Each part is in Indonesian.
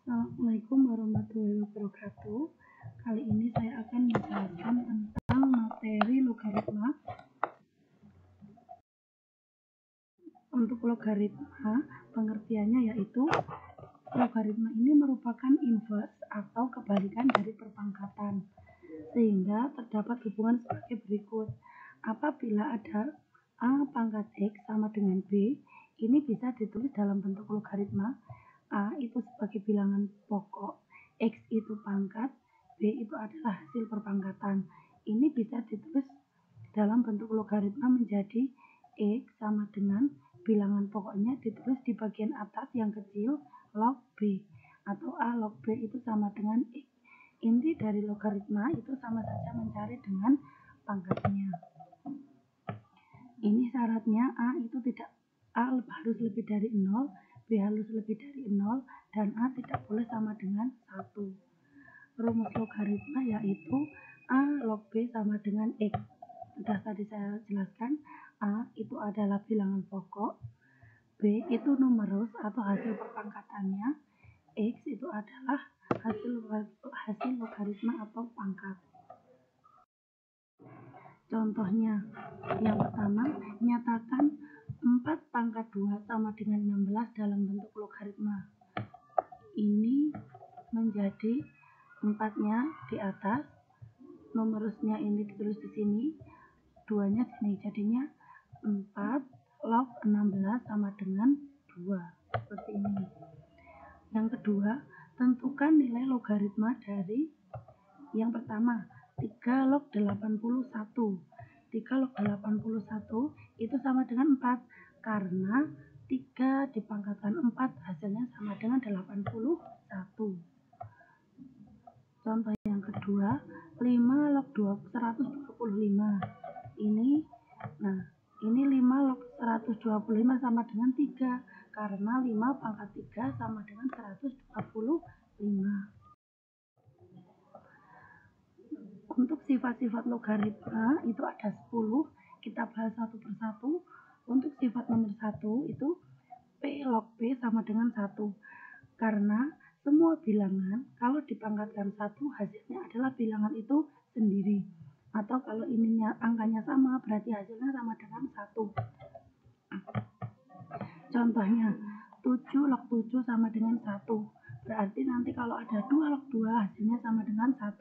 Assalamualaikum warahmatullahi wabarakatuh. Kali ini saya akan menjelaskan tentang materi logaritma. Untuk logaritma, pengertiannya yaitu logaritma ini merupakan inverse atau kebalikan dari perpangkatan, sehingga terdapat hubungan sebagai berikut. Apabila ada A pangkat X sama dengan B, ini bisa ditulis dalam bentuk logaritma. A itu sebagai bilangan pokok, X itu pangkat, B itu adalah hasil perpangkatan. Ini bisa ditulis dalam bentuk logaritma menjadi X sama dengan bilangan pokoknya ditulis di bagian atas yang kecil log B, atau A log B itu sama dengan X. Inti dari logaritma itu sama saja mencari dengan pangkatnya. Ini syaratnya A harus lebih dari 0, B harus lebih dari 0, dan A tidak boleh sama dengan 1. Rumus logaritma yaitu A log B sama dengan X. Sudah tadi saya jelaskan, A itu adalah bilangan pokok, B itu numerus atau hasil perpangkatannya, X itu adalah hasil logaritma atau pangkat. Contohnya, yang pertama, nyatakan 4 pangkat 2 sama dengan 16 dalam bentuk logaritma. Ini menjadi 4-nya di atas, numerusnya ini ditulis di sini, 2-nya sini, jadinya 4 log 16 sama dengan 2, seperti ini. Yang kedua, tentukan nilai logaritma dari yang pertama, 3 log 81. 3 log 81 itu sama dengan 4, karena 3 dipangkatkan 4 hasilnya sama dengan 81. Contoh yang kedua, 5 log 125. Ini 5 log 125 sama dengan 3, karena 5 pangkat 3 sama dengan 125. Untuk sifat-sifat logaritma itu ada 10, kita bahas satu persatu. Untuk sifat nomor 1 itu P log B sama dengan 1, karena semua bilangan kalau dipangkatkan 1 hasilnya adalah bilangan itu sendiri, atau kalau ininya angkanya sama berarti hasilnya sama dengan 1. Contohnya 7 log 7 sama dengan 1, berarti nanti kalau ada 2 log 2 hasilnya sama dengan 1.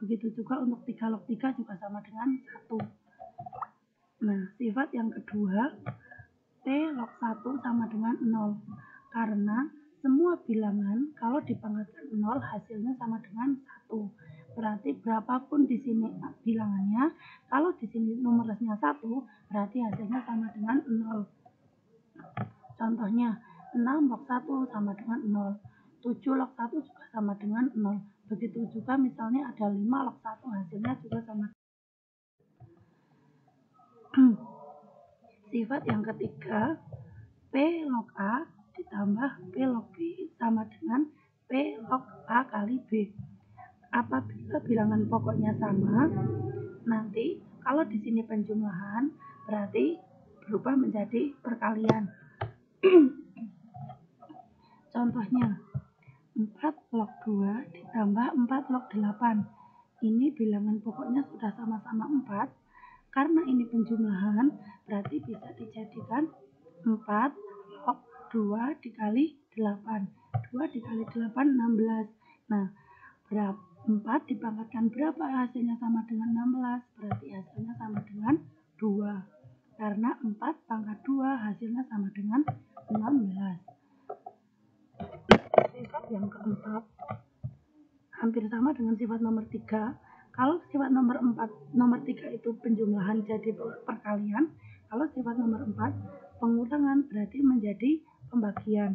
Begitu juga untuk 3 log 3 juga sama dengan 1. Nah, sifat yang kedua, P log 1 sama dengan 0, karena semua bilangan kalau dipangkatkan 0 hasilnya sama dengan 1. Berarti berapapun di sini bilangannya, kalau di sini numerusnya 1, berarti hasilnya sama dengan 0. Contohnya, 6 log 1 sama dengan 0, 7 log 1 juga sama dengan 0. Begitu juga misalnya ada 5 log 1 hasilnya juga sama. Sifat yang ketiga, P log A ditambah P log B sama dengan P log A kali B. Apabila bilangan pokoknya sama, nanti kalau di sini penjumlahan berarti berubah menjadi perkalian. Contohnya, 4 log 2 ditambah 4 log 8. Ini bilangan pokoknya sudah sama-sama 4. Karena ini penjumlahan, berarti bisa dijadikan 4 log 2 dikali 8. 2 dikali 8, 16. Nah, 4 dipangkatkan berapa hasilnya sama dengan 16? Berarti hasilnya sama dengan 2. Karena 4 pangkat 2 hasilnya sama dengan 16. Sifat yang keempat hampir sama dengan sifat nomor 3. Kalau sifat nomor 3 itu penjumlahan jadi perkalian, kalau sifat nomor 4 pengurangan berarti menjadi pembagian.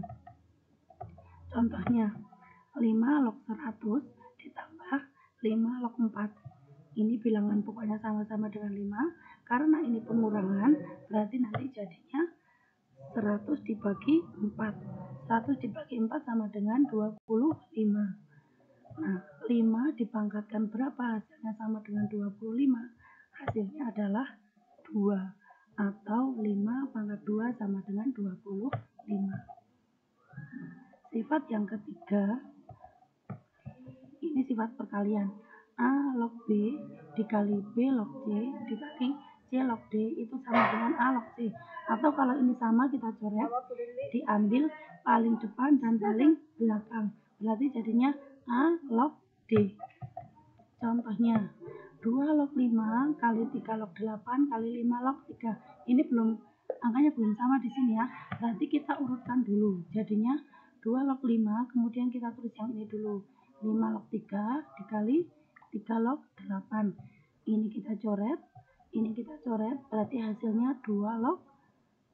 Contohnya, 5 log 100 ditambah 5 log 4. Ini bilangan pokoknya sama-sama dengan 5, karena ini pengurangan berarti nanti jadinya 100 dibagi 4. 100 dibagi 4 sama dengan 25. Nah, 5 dipangkatkan berapa hasilnya sama dengan 25? Hasilnya adalah 2, atau 5 pangkat 2 sama dengan 25. Sifat yang ketiga, ini sifat perkalian. A log B dikali B log C dikali C log D itu sama dengan A log C. Atau kalau ini sama kita coret, diambil paling depan dan paling belakang. Berarti jadinya A log D. Contohnya 2 log 5 kali 3 log 8 kali 5 log 3. Ini angkanya belum sama di sini ya. Berarti kita urutkan dulu. Jadinya 2 log 5, kemudian kita tulis yang ini dulu. 5 log 3 dikali 3 log 8. Ini kita coret, berarti hasilnya 2 log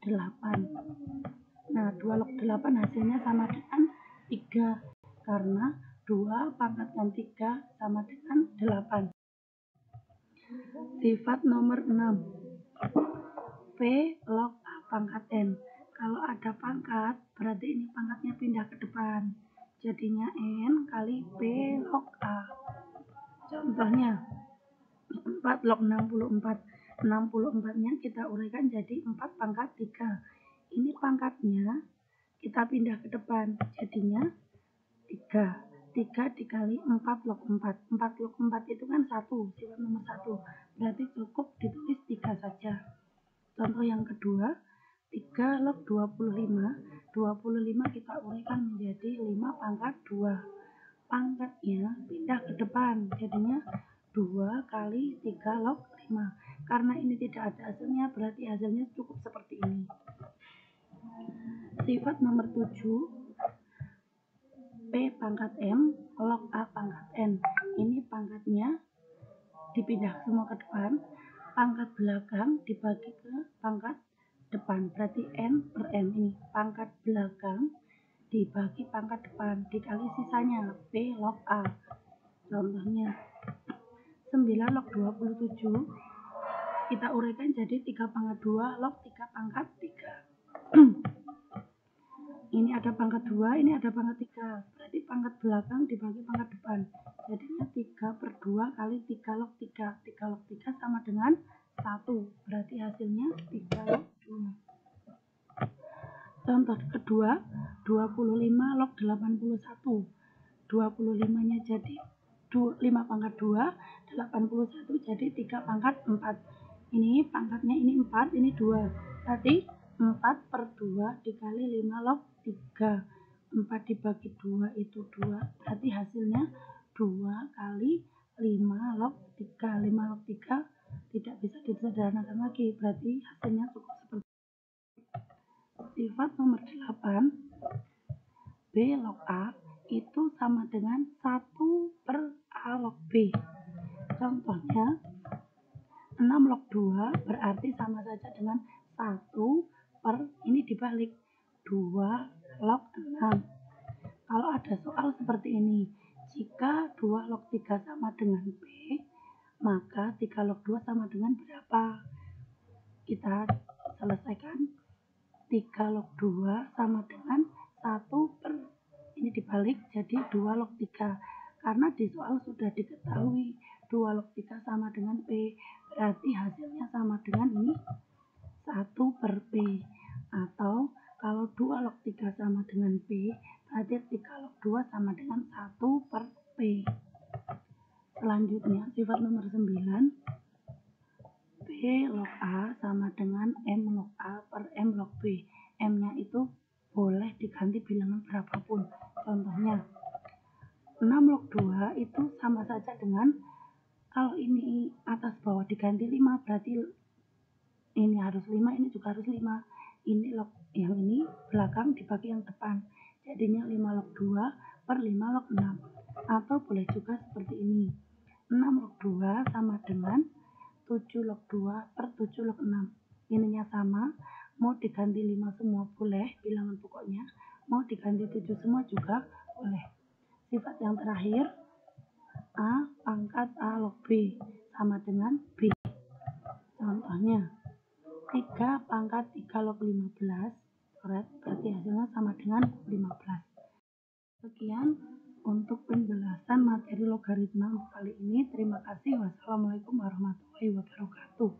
8. Nah, 2 log 8 hasilnya sama dengan 3. Karena 2 pangkatkan 3 sama dengan 8. Sifat nomor 6. P log A pangkat N. Kalau ada pangkat, berarti ini pangkatnya pindah ke depan. Jadinya N kali P log A. Contohnya 4 log 64. 64-nya kita uraikan jadi 4 pangkat 3. Ini pangkatnya kita pindah ke depan. Jadinya 3. 3 dikali 4 log 4. 4 log 4 itu kan 1, sifat nomor 1. Berarti cukup ditulis 3 saja. Contoh yang kedua, 3 log 25. 25 kita uraikan menjadi 5 pangkat 2. Pangkatnya pindah ke depan, jadinya 2 kali 3 log 5. Karena ini tidak ada hasilnya, berarti hasilnya cukup seperti ini. Sifat nomor 7. P pangkat M log A pangkat N. Ini pangkatnya dipindah semua ke depan, pangkat belakang dibagi ke pangkat depan, berarti N per M. Ini pangkat belakang dibagi pangkat depan dikali sisanya P log A. Contohnya 9 log 27 kita uraikan jadi 3 pangkat 2 log 3 pangkat 3. Ini ada pangkat 2, ini ada pangkat 3. Berarti pangkat belakang dibagi pangkat depan. Jadinya 3 per 2 kali 3 log 3. 3 log 3 sama dengan 1. Berarti hasilnya 3 log 2. Contoh kedua, 25 log 81. 25-nya jadi 5 pangkat 2, 81 jadi 3 pangkat 4. Ini pangkatnya ini 4, ini 2. Berarti 4 per 2 dikali 5 log 3. 4 dibagi 2 itu 2. Berarti hasilnya 2 kali 5 log 3. 5 log 3 tidak bisa disederhanakan lagi. Berarti hasilnya cukup seperti ini. Sifat nomor 8. B log A itu sama dengan 1 per A log B. Contohnya 6 log 2 berarti sama saja dengan 1 per, ini dibalik, 2 log 6. Kalau ada soal seperti ini, jika 2 log 3 sama dengan B, maka 3 log 2 sama dengan berapa? Kita selesaikan. 3 log 2 sama dengan 1 per, ini dibalik jadi 2 log 3. Karena di soal sudah diketahui 2 log 3 sama dengan P, berarti hasilnya sama dengan ini 1 per P. Atau kalau 2 log 3 sama dengan P, berarti 3 log 2 sama dengan 1 per P. Selanjutnya sifat nomor 9. P log A sama dengan M log A per M log B. M-nya itu boleh diganti bilangan berapapun. Contohnya 6 log 2 itu sama saja dengan, kalau ini atas bawah diganti 5, berarti ini harus 5, ini juga harus 5. Ini log yang ini belakang dibagi yang depan. Jadinya 5 log 2 per 5 log 6. Atau boleh juga seperti ini. 6 log 2 sama dengan 7 log 2 per 7 log 6. Ininya sama, mau diganti 5 semua boleh, bilangan pokoknya. Mau diganti 7 semua juga boleh. Sifat yang terakhir, A pangkat A log B sama dengan B. Contohnya 3 pangkat 3 log 15, berarti hasilnya sama dengan 15. Sekian untuk penjelasan materi logaritma kali ini. Terima kasih. Wassalamualaikum warahmatullahi wabarakatuh.